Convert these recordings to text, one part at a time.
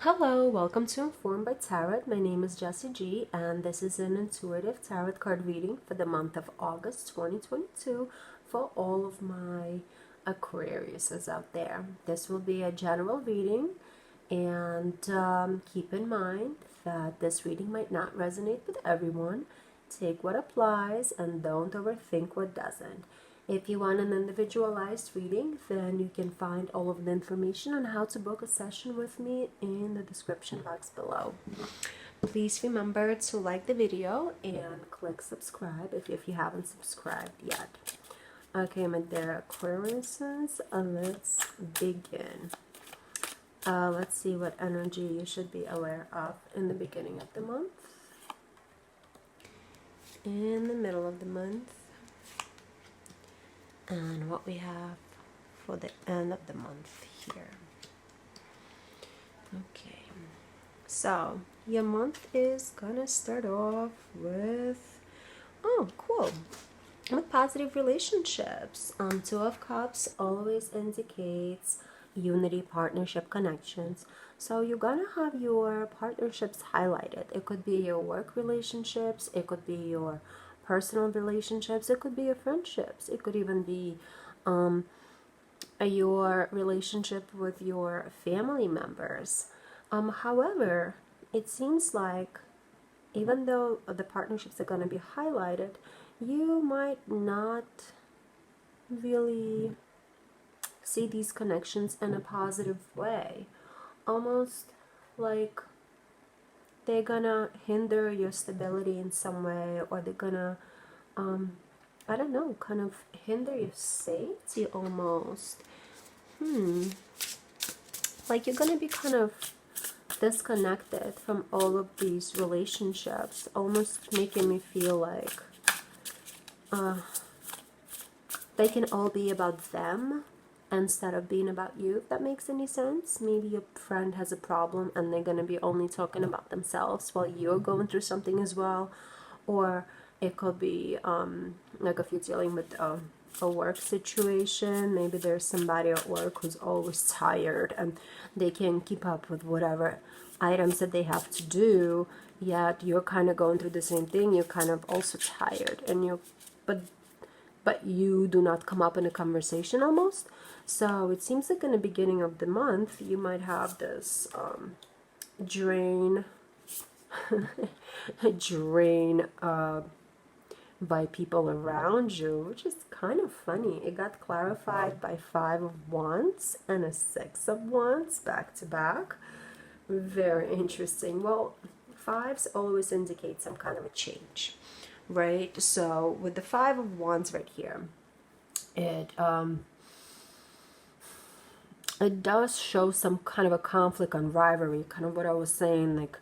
Hello, welcome to Informed by Tarot. My name is Jessie G, and this is an intuitive tarot card reading for the month of August 2022 for all of my Aquariuses out there. This will be a general reading, and keep in mind that this reading might not resonate with everyone. Take what applies and don't overthink what doesn't. If you want an individualized reading, then you can find all of the information on how to book a session with me in the description box below. Please remember to like the video and click subscribe if you haven't subscribed yet. Okay, my dear Aquariuses, let's begin. Let's see what energy you should be aware of in the beginning of the month, in the middle of the month, and what we have for the end of the month here. Okay, so your month is gonna start off with, oh cool, with positive relationships. Two of Cups always indicates unity, partnership, connections. So you're gonna have your partnerships highlighted. It could be your work relationships, it could be your personal relationships, it could be your friendships, it could even be your relationship with your family members. However, it seems like even though the partnerships are going to be highlighted, you might not really see these connections in a positive way. Almost like they're gonna hinder your stability in some way, or they're gonna, I don't know, kind of hinder your safety almost. Like you're gonna be kind of disconnected from all of these relationships, almost making me feel like they can all be about them instead of being about you, if that makes any sense. Maybe your friend has a problem and they're going to be only talking about themselves while you're going through something as well. Or it could be like if you're dealing with a work situation, maybe there's somebody at work who's always tired and they can't keep up with whatever items that they have to do, yet you're kind of going through the same thing. You're kind of also tired, and but you do not come up in a conversation almost. So it seems like in the beginning of the month you might have this drain by people around you, which is kind of funny. It got clarified by 5 of Wands and a 6 of Wands back to back. Very interesting. Well, 5s always indicate some kind of a change, right? So with the 5 of Wands right here, it does show some kind of a conflict and rivalry, kind of what I was saying, like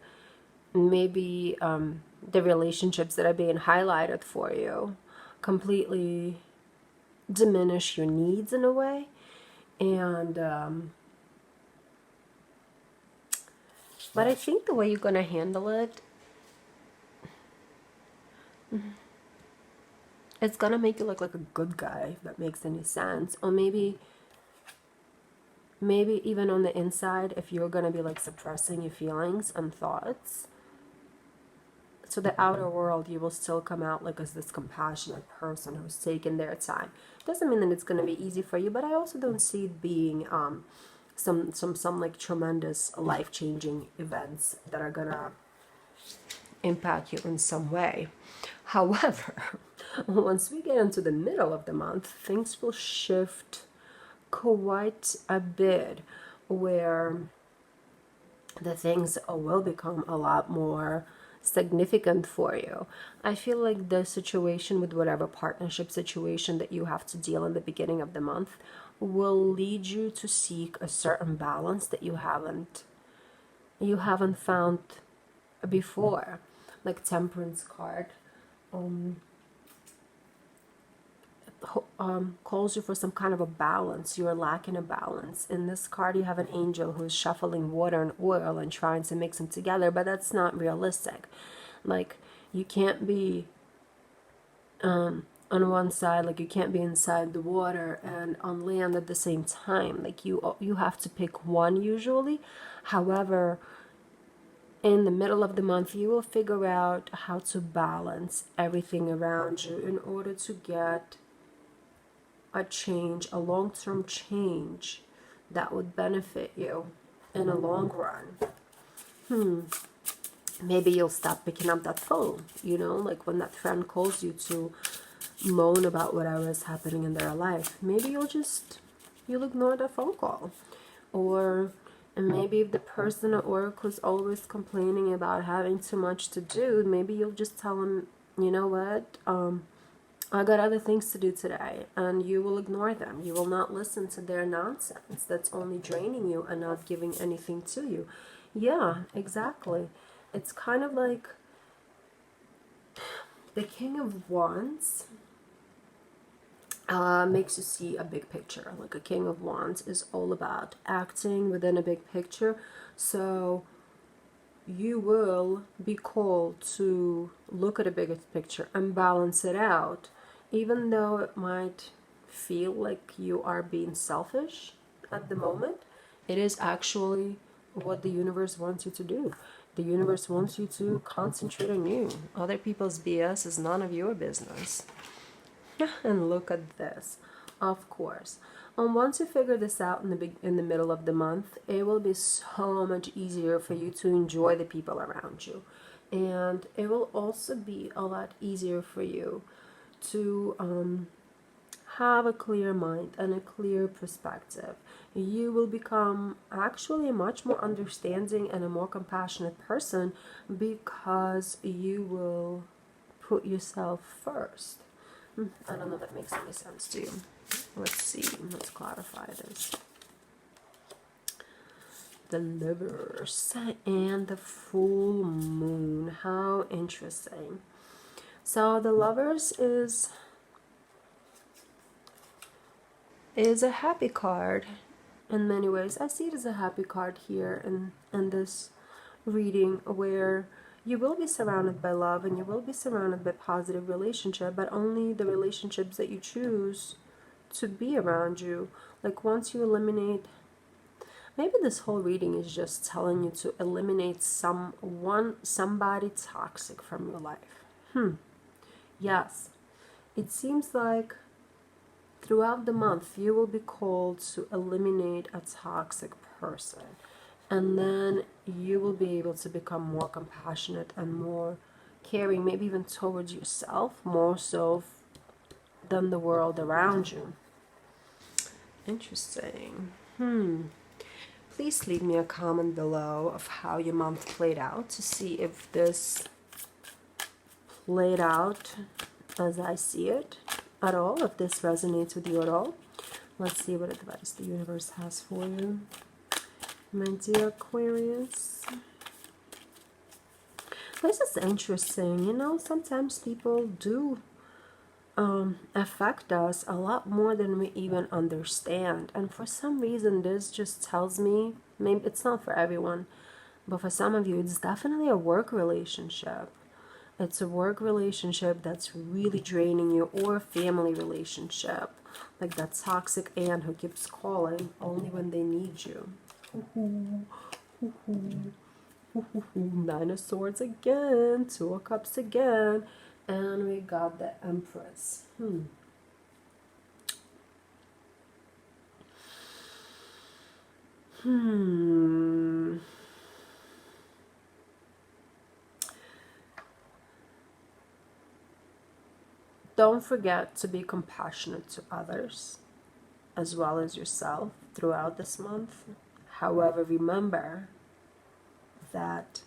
maybe the relationships that are being highlighted for you completely diminish your needs in a way. And but I think the way you're going to handle it, it's going to make you look like a good guy, if that makes any sense. Or maybe even on the inside, if you're going to be like suppressing your feelings and thoughts, so the outer world, you will still come out like as this compassionate person who's taking their time. Doesn't mean that it's going to be easy for you, but I also don't see it being some like tremendous life-changing events that are gonna impact you in some way. However, once we get into the middle of the month, things will shift quite a bit, where the things will become a lot more significant for you. I feel like the situation with whatever partnership situation that you have to deal in the beginning of the month will lead you to seek a certain balance that you haven't found before. Like Temperance card calls you for some kind of a balance. You're lacking a balance. In this card, you have an angel who's shuffling water and oil and trying to mix them together, but that's not realistic. Like, you can't be on one side, like you can't be inside the water and on land at the same time. Like you have to pick one usually, However, in the middle of the month, you will figure out how to balance everything around you in order to get a change, a long-term change that would benefit you in the long run. Maybe you'll stop picking up that phone, you know, like when that friend calls you to moan about whatever is happening in their life. Maybe you'll ignore the phone call. Or and maybe if the person at work who's always complaining about having too much to do, maybe you'll just tell them, you know what, I got other things to do today, and you will ignore them. You will not listen to their nonsense that's only draining you and not giving anything to you. Yeah, exactly. It's kind of like the King of Wands makes you see a big picture. Like a King of Wands is all about acting within a big picture. So you will be called to look at a bigger picture and balance it out, even though it might feel like you are being selfish at the moment. It is actually what the universe wants you to do. The universe wants you to concentrate on you. Other people's BS is none of your business. And look at this. Of course. Once you figure this out in the middle of the month, it will be so much easier for you to enjoy the people around you. And it will also be a lot easier for you to have a clear mind and a clear perspective. You will become actually a much more understanding and a more compassionate person because you will put yourself first. I don't know if that makes any sense to you. Let's see. Let's clarify this. The Lovers and the full moon. How interesting. So the Lovers is a happy card in many ways. I see it as a happy card here in this reading, where you will be surrounded by love and you will be surrounded by positive relationship, but only the relationships that you choose to be around you. Like once you eliminate, maybe this whole reading is just telling you to eliminate somebody toxic from your life. Yes, it seems like throughout the month, you will be called to eliminate a toxic person. And then you will be able to become more compassionate and more caring, maybe even towards yourself, more so than the world around you. Interesting. Please leave me a comment below of how your month played out to see if this played out as I see it at all, if this resonates with you at all. Let's see what advice the universe has for you, my dear Aquarius. This is interesting. You know, sometimes people do affect us a lot more than we even understand. And for some reason, this just tells me, maybe it's not for everyone, but for some of you, it's definitely a work relationship. It's a work relationship that's really draining you, or a family relationship, like that toxic aunt who keeps calling only when they need you. Nine of Swords again, Two of Cups again, and we got the Empress. Don't forget to be compassionate to others as well as yourself throughout this month. However, remember that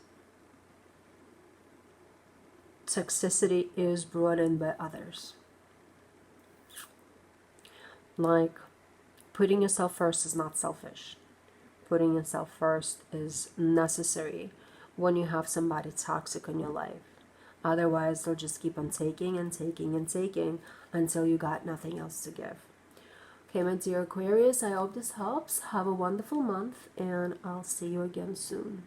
toxicity is brought in by others. Like, putting yourself first is not selfish. Putting yourself first is necessary when you have somebody toxic in your life. Otherwise, they'll just keep on taking and taking and taking until you got nothing else to give. Okay, my dear Aquarius, I hope this helps. Have a wonderful month, and I'll see you again soon.